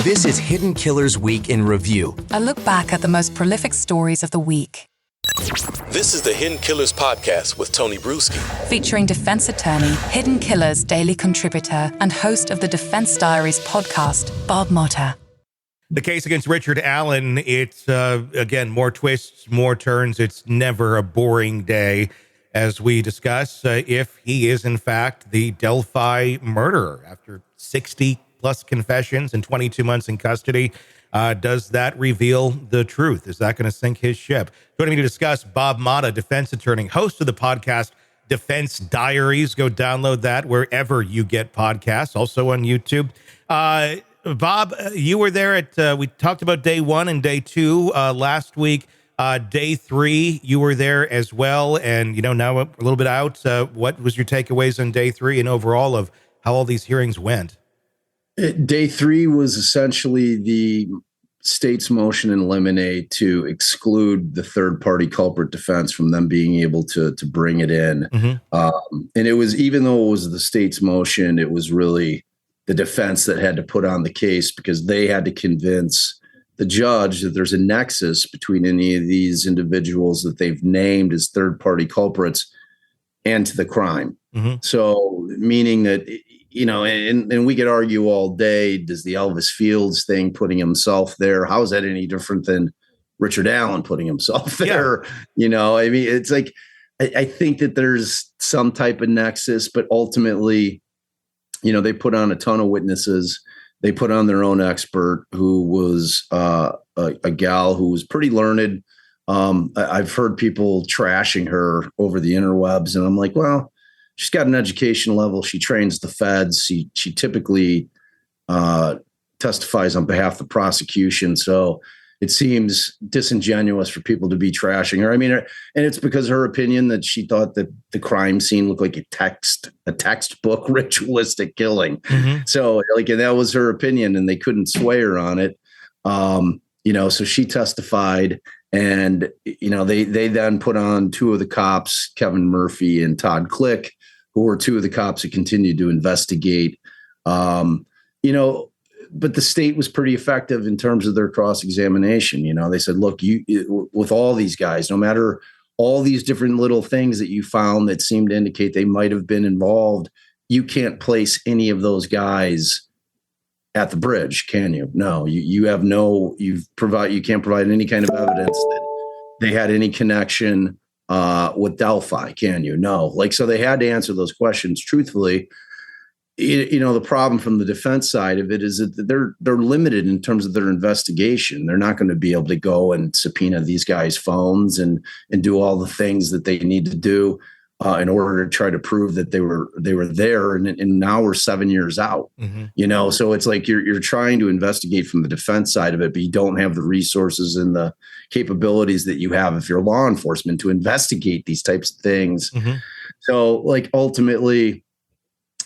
This is Hidden Killers Week in Review. A look back at the most prolific stories of the week. This is the Hidden Killers podcast with Tony Brueski. Featuring defense attorney, Hidden Killers daily contributor, and host of the Defense Diaries podcast, Bob Motta. The case against Richard Allen, it's, again, more twists, more turns. It's never a boring day as we discuss if he is, in fact, the Delphi murderer. After 60-plus confessions and 22 months in custody, does that reveal the truth? Is that going to sink his ship? Joining me to discuss, Bob Motta, defense attorney, host of the podcast Defense Diaries. Go download that wherever you get podcasts, also on YouTube. Bob, you were there at, we talked about day 1 and day 2 last week. Day 3, you were there as well. And, you know, now a little bit out. What was your takeaways on day 3 and overall of how all these hearings went? Day 3 was essentially the state's motion in limine to exclude the third-party culprit defense from them being able to bring it in. Mm-hmm. And it was, even though it was the state's motion, it was really the defense that had to put on the case because they had to convince the judge that there's a nexus between any of these individuals that they've named as third-party culprits and to the crime. Mm-hmm. So meaning that, you know, and we could argue all day, does the Elvis Fields thing, putting himself there, how is that any different than Richard Allen putting himself there? Yeah. You know, I mean, it's like, I think that there's some type of nexus, but ultimately, you know, they put on a ton of witnesses. They put on their own expert who was a gal who was pretty learned. I've heard people trashing her over the interwebs, and I'm like, well, she's got an education level. She trains the feds. She typically testifies on behalf of the prosecution. So it seems disingenuous for people to be trashing her. I mean, and it's because her opinion that she thought that the crime scene looked like a textbook ritualistic killing. Mm-hmm. So like, and that was her opinion, and they couldn't sway her on it. You know, so she testified, and, you know, they then put on 2 of the cops, Kevin Murphy and Todd Click, who were 2 of the cops who continued to investigate. You know, but the state was pretty effective in terms of their cross-examination. You know, they said, look, with all these guys, no matter all these different little things that you found that seemed to indicate they might have been involved, you can't place any of those guys at the bridge, can you? No, you can't provide any kind of evidence that they had any connection with Delphi, can you? No. Like, so they had to answer those questions truthfully. You know, the problem from the defense side of it is that they're limited in terms of their investigation. They're not going to be able to go and subpoena these guys' phones and do all the things that they need to do in order to try to prove that they were there. And now we're 7 years out. Mm-hmm. You know, so it's like you're trying to investigate from the defense side of it, but you don't have the resources and the capabilities that you have if you're law enforcement to investigate these types of things. Mm-hmm. So, like, ultimately,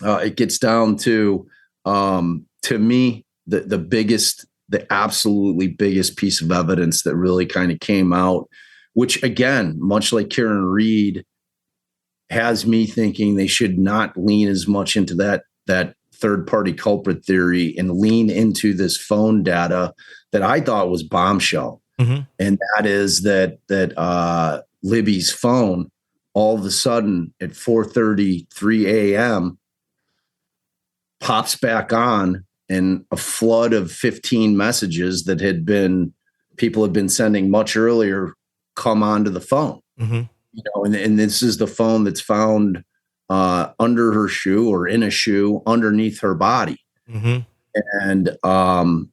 it gets down to me, the absolutely biggest piece of evidence that really kind of came out, which, again, much like Karen Reed, has me thinking they should not lean as much into that third-party culprit theory and lean into this phone data that I thought was bombshell. Mm-hmm. And that is that Libby's phone, all of a sudden at 4:33 a.m., pops back on, and a flood of 15 messages that people had been sending much earlier come onto the phone. Mm-hmm. You know, and this is the phone that's found under her shoe or in a shoe underneath her body. Mm-hmm. And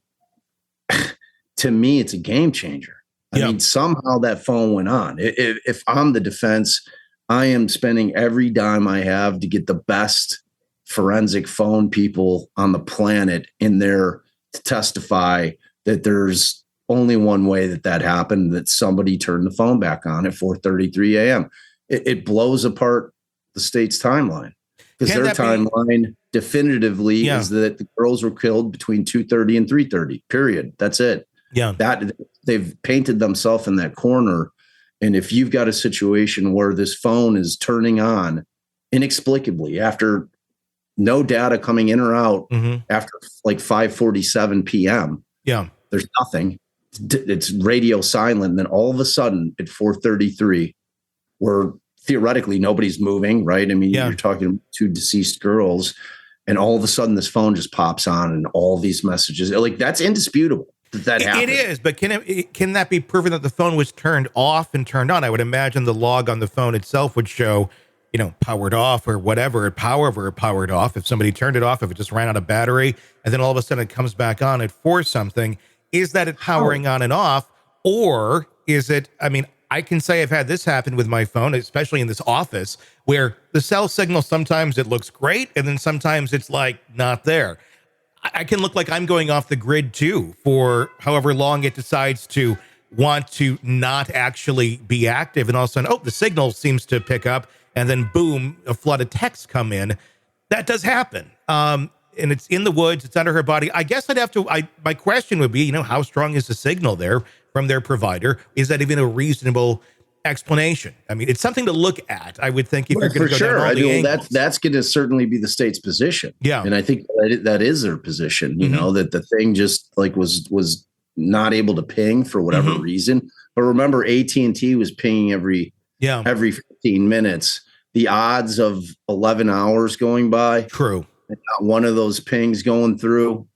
to me, it's a game changer. I mean, somehow that phone went on. If I'm the defense, I am spending every dime I have to get the best forensic phone people on the planet in there to testify that there's only one way that happened, that somebody turned the phone back on at 4:33 a.m. It blows apart the state's timeline, because their timeline definitively is that the girls were killed between 2:30 and 3:30, period. That's it. Yeah. That they've painted themselves in that corner. And if you've got a situation where this phone is turning on inexplicably after no data coming in or out after like 5:47 p.m. Yeah. There's nothing. It's radio silent. And then all of a sudden at 4:33, where theoretically nobody's moving, right? I mean, you're talking two deceased girls, and all of a sudden this phone just pops on and all these messages. Like, that's indisputable that happened. It is, but can that be proven that the phone was turned off and turned on? I would imagine the log on the phone itself would show, powered off or whatever, powered off. If somebody turned it off, if it just ran out of battery, and then all of a sudden it comes back on at 4 something, is that it powering on and off? Or is it, I can say I've had this happen with my phone, especially in this office, where the cell signal, sometimes it looks great, and then sometimes it's like not there. I can look like I'm going off the grid too for however long it decides to want to not actually be active. And all of a sudden, the signal seems to pick up, and then boom, a flood of texts come in. That does happen. And it's in the woods, it's under her body. I guess my question would be, how strong is the signal there from their provider? Is that even a reasonable explanation? It's something to look at. I would think if you're going to go down all the angles. That's going to certainly be the state's position. Yeah, and I think that is their position. That the thing just like was not able to ping for whatever reason. But remember, AT&T was pinging every 15 minutes. The odds of 11 hours going by, true, and not one of those pings going through,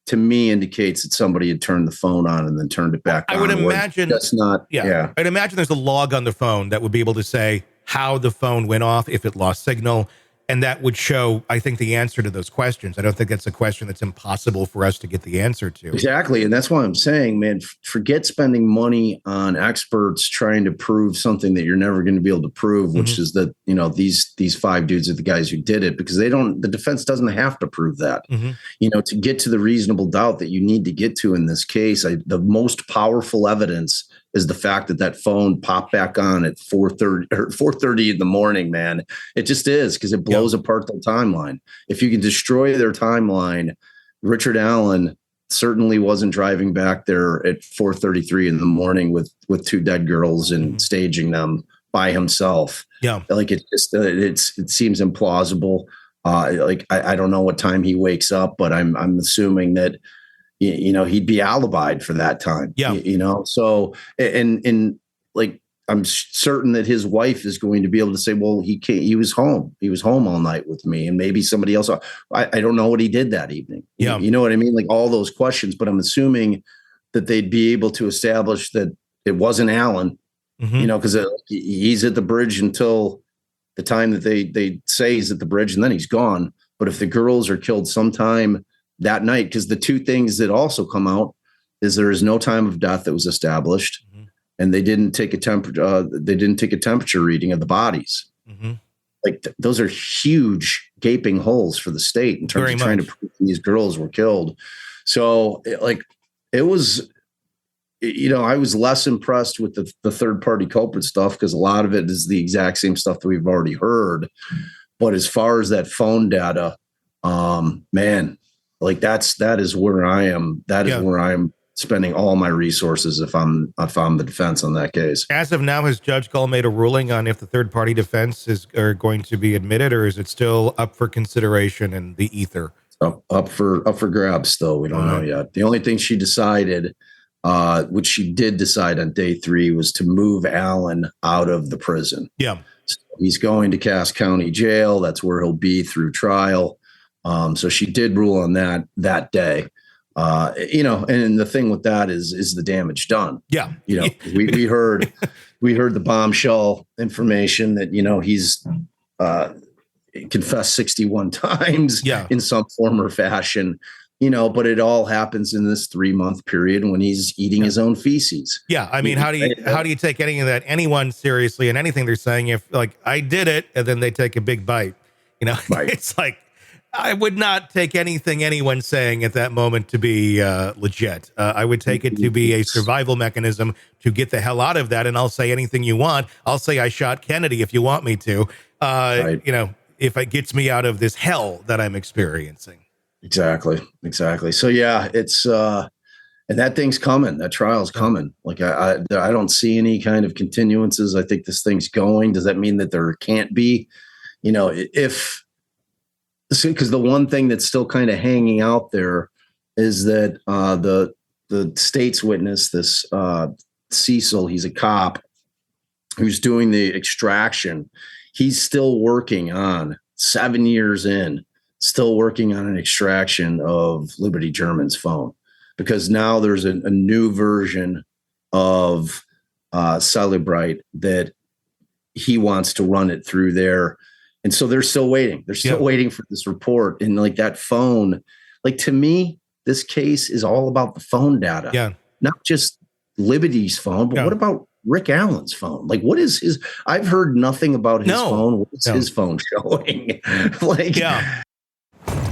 to me indicates that somebody had turned the phone on and then turned it back on. I would imagine that's not. Yeah, I'd imagine there's a log on the phone that would be able to say how the phone went off if it lost signal, and that would show, I think, the answer to those questions. I don't think that's a question that's impossible for us to get the answer to. Exactly, and that's why I'm saying, man, forget spending money on experts trying to prove something that you're never going to be able to prove, which is that these 5 dudes are the guys who did it, because the defense doesn't have to prove that. To get to the reasonable doubt that you need to get to in this case, the most powerful evidence is the fact that phone popped back on at 4:30 or 4:30 in the morning, man. It just is, because it blows apart their timeline. If you can destroy their timeline, Richard Allen certainly wasn't driving back there at 4:33 in the morning with 2 dead girls and staging them by himself. Yeah. Like, it just, it seems implausible. I don't know what time he wakes up, but I'm assuming that, he'd be alibied for that time. Yeah. So, and like, I'm certain that his wife is going to be able to say, well, he was home all night with me, and maybe somebody else. I don't know what he did that evening. Yeah. You know what I mean? Like, all those questions, but I'm assuming that they'd be able to establish that it wasn't Allen, because he's at the bridge until the time that they say he's at the bridge, and then he's gone. But if the girls are killed sometime that night, because the 2 things that also come out is there is no time of death that was established, and they didn't take a temperature reading of the bodies. Like, those are huge gaping holes for the state in terms of trying to prove these girls were killed. So it was, I was less impressed with the third party culprit stuff, because a lot of it is the exact same stuff that we've already heard. But as far as that phone data, man, like, that is where I am. That is where I'm spending all my resources if I'm the defense on that case. As of now, has Judge Gull made a ruling on if the third party defense are going to be admitted, or is it still up for consideration in the ether? Up for grabs still. We don't know yet. The only thing she decided, which she did decide on day 3, was to move Allen out of the prison. Yeah. So he's going to Cass County Jail. That's where he'll be through trial. So she did rule on that day. And the thing with that is the damage done. Yeah. We heard the bombshell information that, he's confessed 61 times in some form or fashion, but it all happens in this 3-month period when he's eating his own feces. Yeah. I mean, how do you take any of that, anyone seriously, and anything they're saying, if like, I did it, and then they take a big bite, right. It's like, I would not take anything anyone's saying at that moment to be legit. I would take it to be a survival mechanism to get the hell out of that. And I'll say anything you want. I'll say I shot Kennedy if you want me to, right. If it gets me out of this hell that I'm experiencing. Exactly. So yeah, it's, and that thing's coming. That trial's coming. Like, I don't see any kind of continuances. I think this thing's going. Does that mean that there can't be, if because the one thing that's still kind of hanging out there is that the state's witness, this Cecil, he's a cop who's doing the extraction. He's still working on 7 years in, still working on an extraction of Liberty German's phone, because now there's a new version of Cellebrite that he wants to run it through there. And so they're still waiting. They're still waiting for this report. And like that phone, like to me, this case is all about the phone data. Yeah. Not just Liberty's phone, but what about Rick Allen's phone? Like, what is his? I've heard nothing about his phone. What's his phone showing?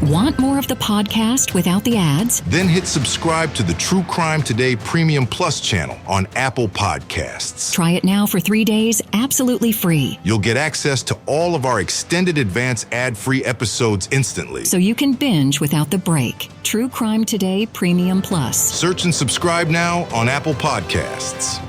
Want more of the podcast without the ads? Then hit subscribe to the True Crime Today Premium Plus channel on Apple Podcasts. Try it now for 3 days, absolutely free. You'll get access to all of our extended advance ad-free episodes instantly. So you can binge without the break. True Crime Today Premium Plus. Search and subscribe now on Apple Podcasts.